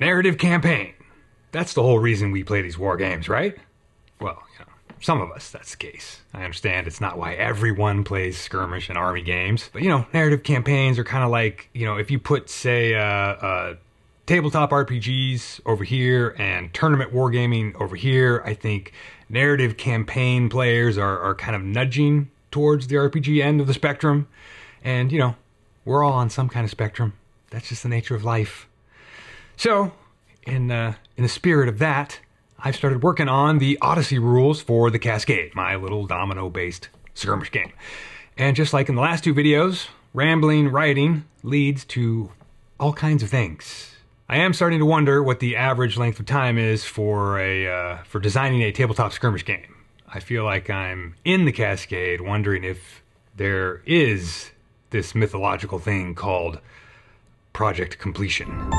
Narrative campaign. That's the whole reason we play these war games, right? Well, some of us, that's the case. I understand it's not why everyone plays skirmish and army games. But, narrative campaigns are kind of like, if you put, say, tabletop RPGs over here and tournament wargaming over here, I think narrative campaign players are kind of nudging towards the RPG end of the spectrum. And, we're all on some kind of spectrum. That's just the nature of life. So, in the spirit of that, I've started working on the Odyssey Rules for the Cascade, my little domino-based skirmish game. And just like in the last two videos, rambling writing leads to all kinds of things. I am starting to wonder what the average length of time is for designing a tabletop skirmish game. I feel like I'm in the Cascade wondering if there is this mythological thing called project completion.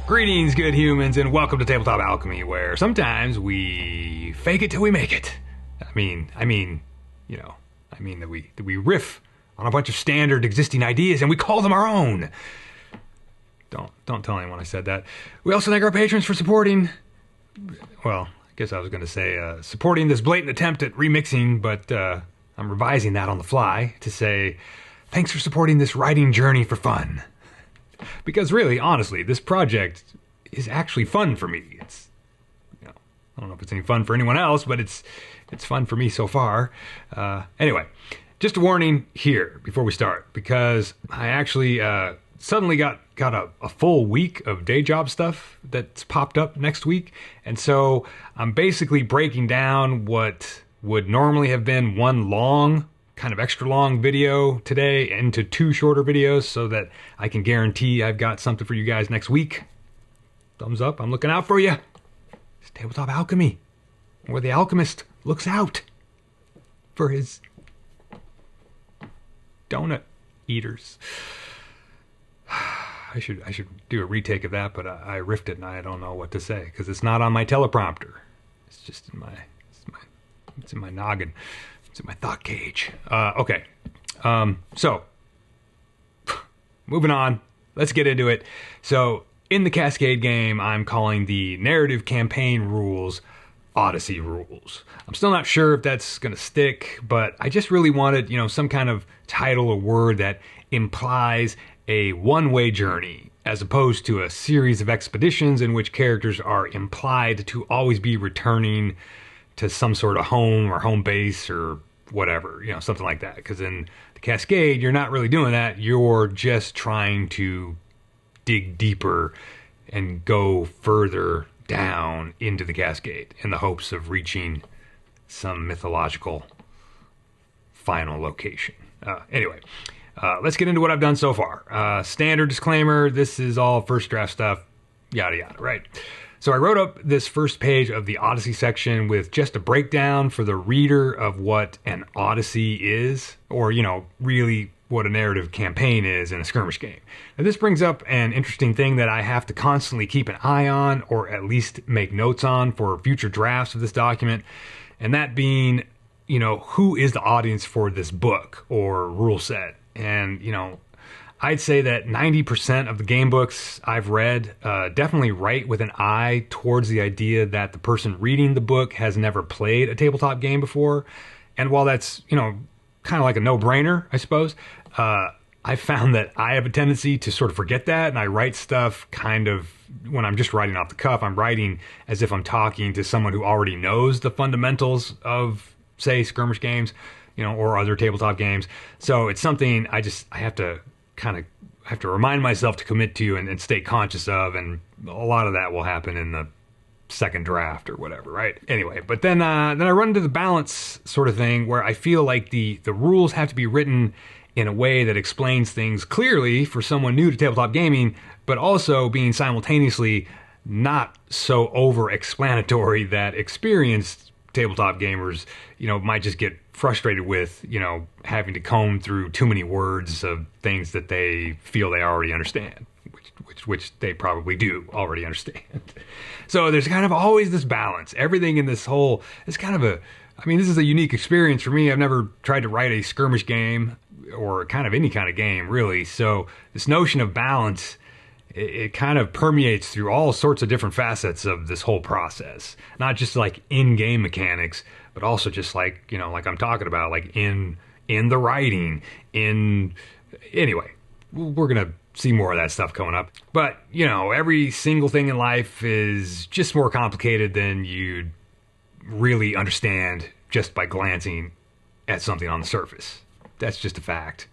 Greetings, good humans, and welcome to Tabletop Alchemy, where sometimes we fake it till we make it. I mean that we riff on a bunch of standard existing ideas and we call them our own. Don't tell anyone I said that. We also thank our patrons for supporting, well, I guess I was going to say supporting this blatant attempt at remixing, but I'm revising that on the fly to say thanks for supporting this writing journey for fun. Because really, honestly, this project is actually fun for me. It's, I don't know if it's any fun for anyone else, but it's fun for me so far. Anyway, just a warning here before we start, because I actually suddenly got a full week of day job stuff that's popped up next week. And so I'm basically breaking down what would normally have been one long, kind of extra long video today into two shorter videos so that I can guarantee I've got something for you guys next week. Thumbs up, I'm looking out for you. It's Tabletop Alchemy, where the alchemist looks out for his donut eaters. I should do a retake of that, but I riffed it and I don't know what to say because it's not on my teleprompter. It's just it's in my noggin. It's in my thought cage. Okay. So, moving on. Let's get into it. So, in the Cascade game, I'm calling the narrative campaign rules Odyssey Rules. I'm still not sure if that's going to stick, but I just really wanted, some kind of title or word that implies a one-way journey, as opposed to a series of expeditions in which characters are implied to always be returning to some sort of home or home base or whatever, something like that. Because in the Cascade, you're not really doing that. You're just trying to dig deeper and go further down into the Cascade in the hopes of reaching some mythological final location. Anyway, let's get into what I've done so far. Standard disclaimer, this is all first draft stuff, yada yada, right? So I wrote up this first page of the Odyssey section with just a breakdown for the reader of what an Odyssey is, or, really what a narrative campaign is in a skirmish game. Now, this brings up an interesting thing that I have to constantly keep an eye on, or at least make notes on for future drafts of this document, and that being, who is the audience for this book or rule set? And, I'd say that 90% of the game books I've read definitely write with an eye towards the idea that the person reading the book has never played a tabletop game before. And while that's, kind of like a no-brainer, I suppose, I found that I have a tendency to sort of forget that, and I write stuff kind of, when I'm just writing off the cuff, I'm writing as if I'm talking to someone who already knows the fundamentals of, say, skirmish games, or other tabletop games. So it's something I have to remind myself to commit to and stay conscious of, and a lot of that will happen in the second draft or whatever, right? Anyway, but then I run into the balance sort of thing where I feel like the rules have to be written in a way that explains things clearly for someone new to tabletop gaming, but also being simultaneously not so over-explanatory that experienced tabletop gamers, might just get frustrated with, having to comb through too many words of things that they feel they already understand, which they probably do already understand. So there's kind of always this balance. Everything in this whole, it's kind of this is a unique experience for me. I've never tried to write a skirmish game or kind of any kind of game, really. So this notion of balance, it kind of permeates through all sorts of different facets of this whole process. Not just like in-game mechanics, but also just like, you know, like I'm talking about, like in the writing, anyway, we're going to see more of that stuff coming up. But, you know, every single thing in life is just more complicated than you'd really understand just by glancing at something on the surface. That's just a fact.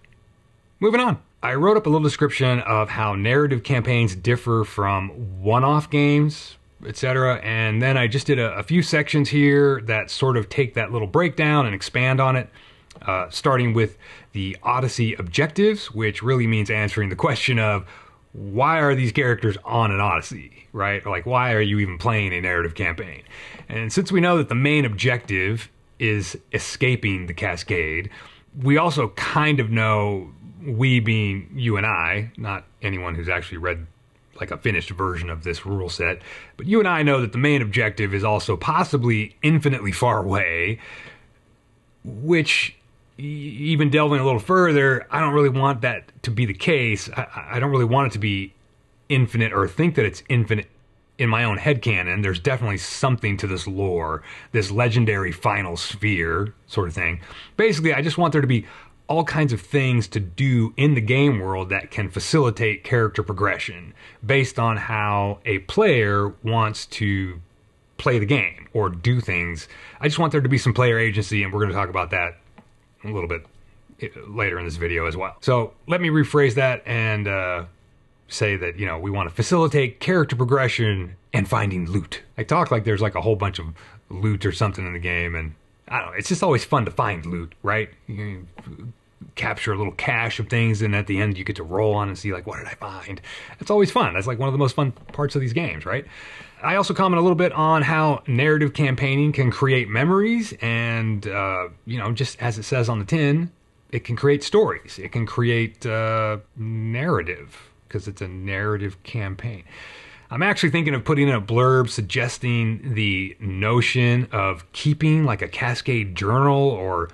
Moving on. I wrote up a little description of how narrative campaigns differ from one-off games, etc. And then I just did a few sections here that sort of take that little breakdown and expand on it. Starting with the Odyssey objectives, which really means answering the question of why are these characters on an Odyssey, right? Or like, why are you even playing a narrative campaign? And since we know that the main objective is escaping the Cascade, we also kind of know, we being you and I, not anyone who's actually read like a finished version of this rule set, but you and I know that the main objective is also possibly infinitely far away, which, even delving a little further, I don't really want that to be the case. I don't really want it to be infinite or think that it's infinite in my own headcanon. There's definitely something to this lore, this legendary final sphere sort of thing. Basically, I just want there to be all kinds of things to do in the game world that can facilitate character progression based on how a player wants to play the game or do things. I just want there to be some player agency, and we're going to talk about that a little bit later in this video as well. So let me rephrase that and say that, you know, we want to facilitate character progression and finding loot. I talk like there's like a whole bunch of loot or something in the game, and I don't know, it's just always fun to find loot, right? You capture a little cache of things, and at the end you get to roll on and see like, what did I find? It's always fun. That's like one of the most fun parts of these games, right? I also comment a little bit on how narrative campaigning can create memories, and you know, just as it says on the tin, it can create stories. It can create narrative, because it's a narrative campaign. I'm actually thinking of putting in a blurb suggesting the notion of keeping like a Cascade journal or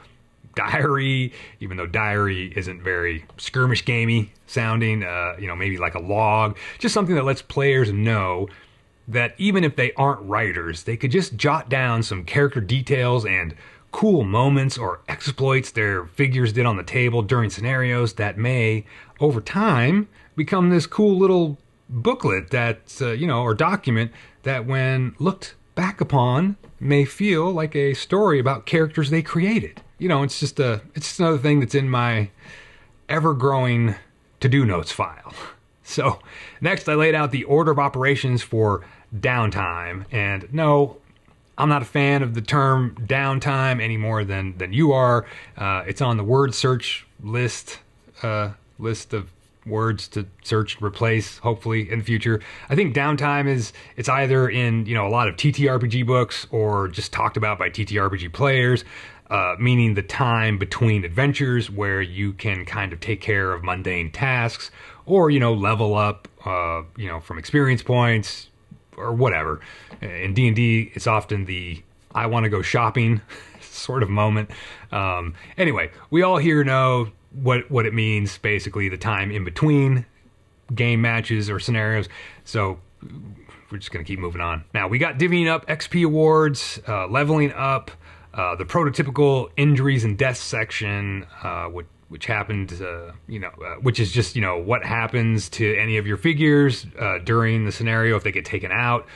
diary, even though diary isn't very skirmish gamey sounding, you know, maybe like a log, just something that lets players know that even if they aren't writers, they could just jot down some character details and cool moments or exploits their figures did on the table during scenarios that may, over time, become this cool little booklet that, you know, or document that when looked back upon may feel like a story about characters they created. You know, it's just another thing that's in my ever-growing to-do notes file. So next I laid out the order of operations for downtime, and no, I'm not a fan of the term downtime any more than you are. It's on the word search list of words to search and replace, hopefully, in the future. I think downtime it's either in, you know, a lot of TTRPG books or just talked about by TTRPG players, meaning the time between adventures where you can kind of take care of mundane tasks or, you know, level up, you know, from experience points or whatever. In D&D, it's often the I want to go shopping sort of moment. Anyway, we all here know what it means, basically the time in between game matches or scenarios. So we're just going to keep moving on. Now, we got divvying up XP awards, leveling up, the prototypical injuries and deaths section, which happened, you know, which is just, you know, what happens to any of your figures during the scenario if they get taken out.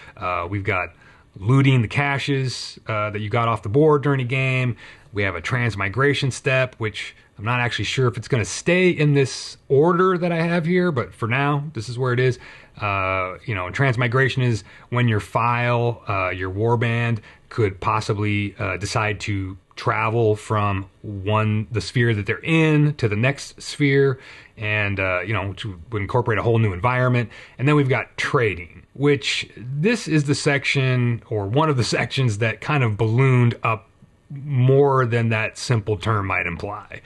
We've got looting the caches that you got off the board during a game. We have a transmigration step, which I'm not actually sure if it's going to stay in this order that I have here, but for now, this is where it is. You know, transmigration is when your file, your warband, could possibly decide to travel from the sphere that they're in to the next sphere, and you know, which would incorporate a whole new environment. And then we've got trading, which this is the section or one of the sections that kind of ballooned up more than that simple term might imply.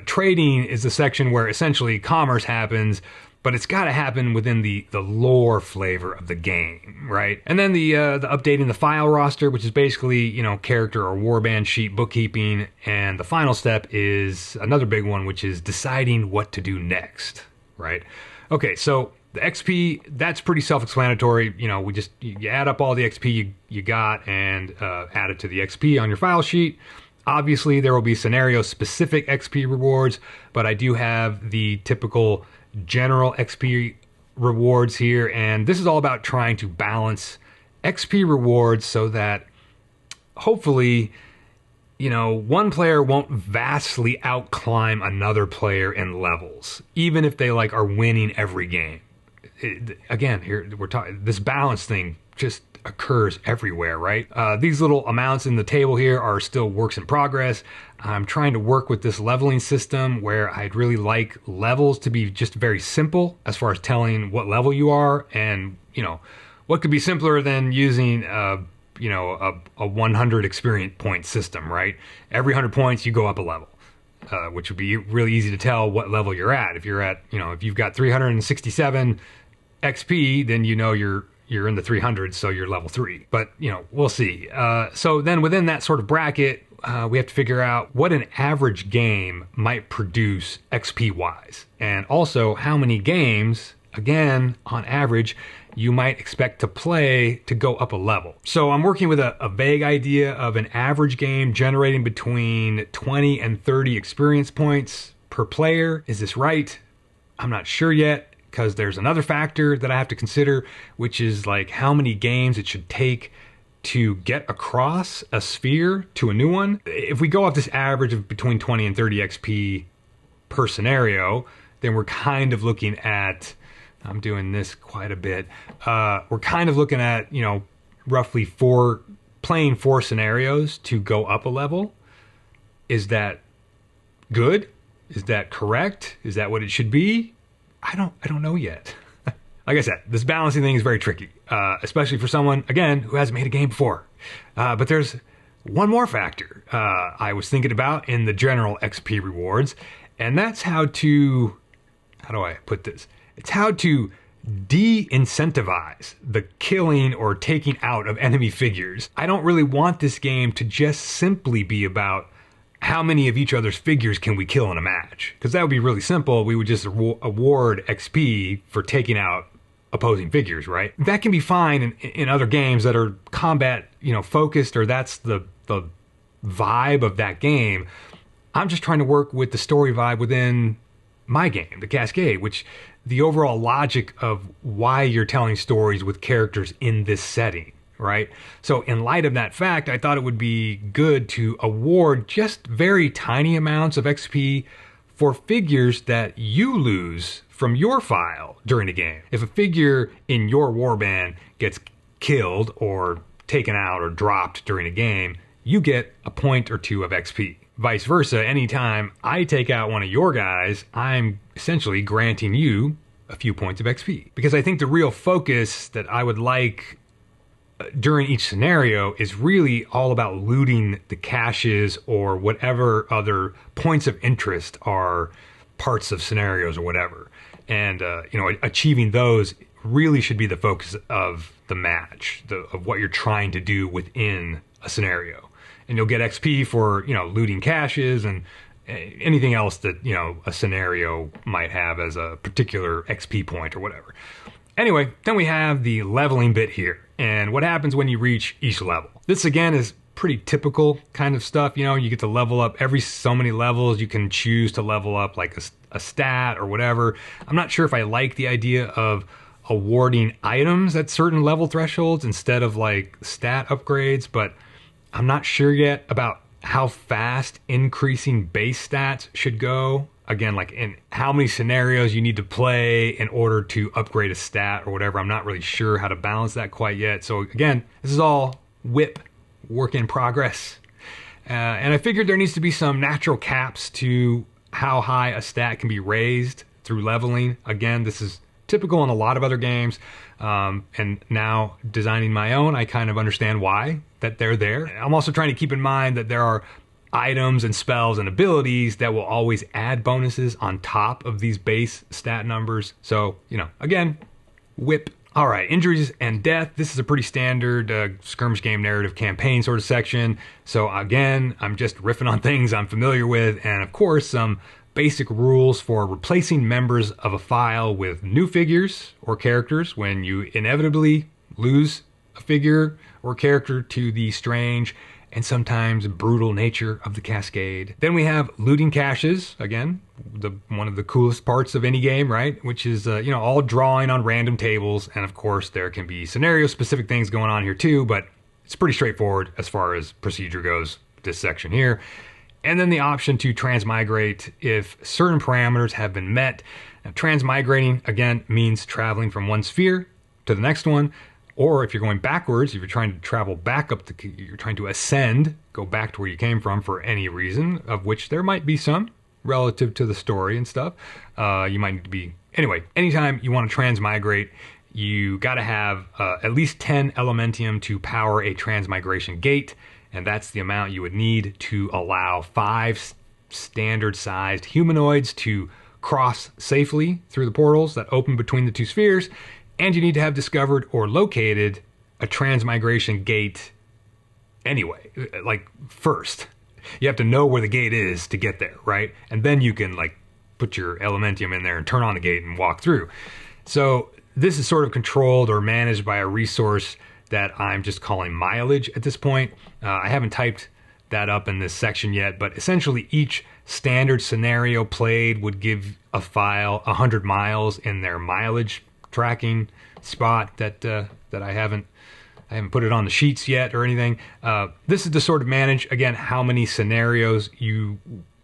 Trading is the section where essentially commerce happens, but it's got to happen within the lore flavor of the game, right? And then the updating the file roster, which is basically, you know, character or warband sheet bookkeeping. And the final step is another big one, which is deciding what to do next, right? Okay, so the XP, that's pretty self-explanatory. You know, you add up all the XP you got and add it to the XP on your file sheet. Obviously, there will be scenario-specific XP rewards, but I do have the typical general XP rewards here, and this is all about trying to balance XP rewards so that hopefully, you know, one player won't vastly outclimb another player in levels, even if they like are winning every game. Again, here we're talking, this balance thing just occurs everywhere, right? These little amounts in the table here are still works in progress. I'm trying to work with this leveling system where I'd really like levels to be just very simple as far as telling what level you are. And, you know, what could be simpler than using, you know, a 100 experience point system, right? Every 100 points, you go up a level. Which would be really easy to tell what level you're at. If you're at, you know, if you've got 367 XP, then you know you're in the 300s, so you're level 3. But, you know, we'll see. So then within that sort of bracket, we have to figure out what an average game might produce XP-wise. And also how many games, again, on average, you might expect to play to go up a level. So I'm working with a vague idea of an average game generating between 20 and 30 experience points per player. Is this right? I'm not sure yet, because there's another factor that I have to consider, which is like how many games it should take to get across a sphere to a new one. If we go off this average of between 20 and 30 XP per scenario, then we're kind of looking at, I'm doing this quite a bit, we're kind of looking at, you know, roughly playing 4 scenarios to go up a level. Is that good? Is that correct? Is that what it should be? I don't know yet. Like I said, this balancing thing is very tricky, especially for someone, again, who hasn't made a game before. But there's one more factor I was thinking about in the general XP rewards, and that's how do I put this? It's how to de-incentivize the killing or taking out of enemy figures. I don't really want this game to just simply be about how many of each other's figures can we kill in a match? Because that would be really simple. We would just award XP for taking out opposing figures, right? That can be fine in other games that are combat, you know, focused, or that's the vibe of that game. I'm just trying to work with the story vibe within my game, the Cascade, which the overall logic of why you're telling stories with characters in this setting, right? So in light of that fact, I thought it would be good to award just very tiny amounts of XP for figures that you lose from your file during the game. If a figure in your warband gets killed or taken out or dropped during a game, you get a point or 2 of XP. Vice versa, anytime I take out one of your guys, I'm essentially granting you a few points of XP. Because I think the real focus that I would like during each scenario is really all about looting the caches or whatever other points of interest are parts of scenarios or whatever. And, you know, achieving those really should be the focus of the match, of what you're trying to do within a scenario. And you'll get XP for, you know, looting caches and anything else that, you know, a scenario might have as a particular XP point or whatever. Anyway, then we have the leveling bit here, and what happens when you reach each level. This again is pretty typical kind of stuff. You know, you get to level up every so many levels. You can choose to level up like a stat or whatever. I'm not sure if I like the idea of awarding items at certain level thresholds instead of like stat upgrades, but I'm not sure yet about how fast increasing base stats should go. Again, like in how many scenarios you need to play in order to upgrade a stat or whatever. I'm not really sure how to balance that quite yet. So again, this is all work in progress. And I figured there needs to be some natural caps to how high a stat can be raised through leveling. Again, this is typical in a lot of other games. And now designing my own, I kind of understand why that they're there. I'm also trying to keep in mind that there are items and spells and abilities that will always add bonuses on top of these base stat numbers. So, you know, again, whip. All right, injuries and death. This is a pretty standard skirmish game narrative campaign sort of section. So again, I'm just riffing on things I'm familiar with, and of course some basic rules for replacing members of a file with new figures or characters when you inevitably lose a figure or character to the strange and sometimes brutal nature of the Cascade. Then we have looting caches, again, one of the coolest parts of any game, right? Which is, you know, all drawing on random tables. And of course, there can be scenario-specific things going on here too, but it's pretty straightforward as far as procedure goes, this section here. And then the option to transmigrate if certain parameters have been met. Now, transmigrating, again, means traveling from one sphere to the next one. Or if you're going backwards, if you're trying to travel back up, you're trying to ascend, go back to where you came from for any reason, of which there might be some relative to the story and stuff. You might need to be, anyway, anytime you want to transmigrate, you got to have at least 10 elementium to power a transmigration gate. And that's the amount you would need to allow 5 standard-sized humanoids to cross safely through the portals that open between the 2 spheres. And you need to have discovered or located a transmigration gate anyway, like first. You have to know where the gate is to get there, right? And then you can like put your elementium in there and turn on the gate and walk through. So this is sort of controlled or managed by a resource that I'm just calling mileage at this point. I haven't typed that up in this section yet, but essentially each standard scenario played would give a file 100 miles in their mileage tracking spot that I haven't put it on the sheets yet or anything. This is to sort of manage, again, how many scenarios you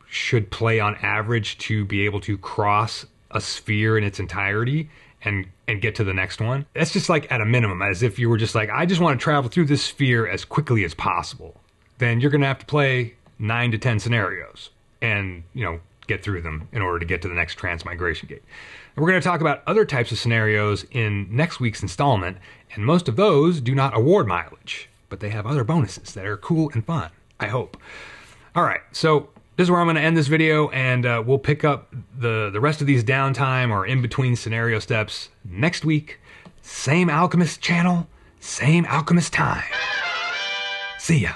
should play on average to be able to cross a sphere in its entirety and get to the next one. That's just like at a minimum, as if you were just like, I just want to travel through this sphere as quickly as possible. Then you're going to have to play 9 to 10 scenarios and, you know, get through them in order to get to the next transmigration gate. And we're going to talk about other types of scenarios in next week's installment, and most of those do not award mileage, but they have other bonuses that are cool and fun, I hope. All right, so this is where I'm going to end this video, and we'll pick up the rest of these downtime or in-between scenario steps next week. Same Alchemist channel, same Alchemist time. See ya.